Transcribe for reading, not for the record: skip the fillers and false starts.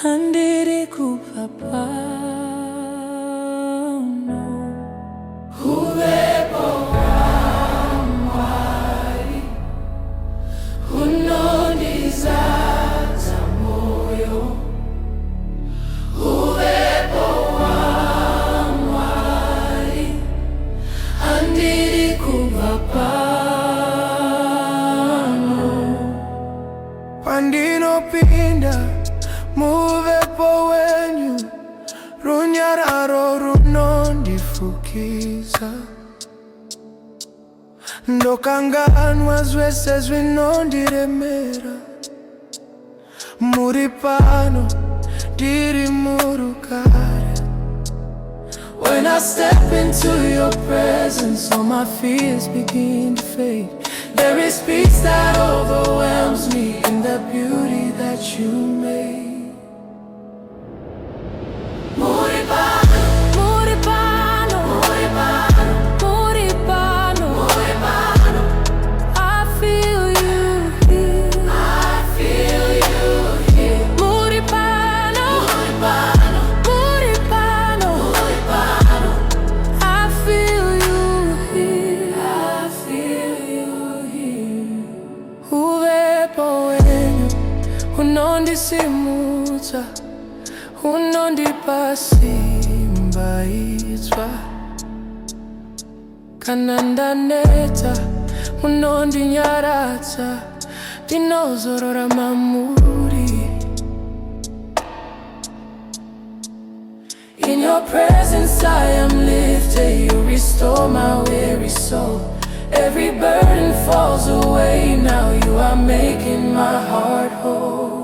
handiri kupapano. Huvepo Hwenyu, hunondizadza moyo. Huvepo Hwenyu, handiri kupapano. Pandinopinda muvepo wenyu, runyararo runondifukiza. Ndokanganwa zvese zvinondiremera. Muri pano, ndiri murugare. When I step into your presence, all my fears begin to fade. There is peace that overwhelms me in the beauty that you made. Unondisimudza, unondipa simba itsva. Kana ndaneta, unondinyaradza, ndinozorora mamuri. In your presence I am lifted, you restore my weary soul. Every burden falls away now, you are making my heart whole.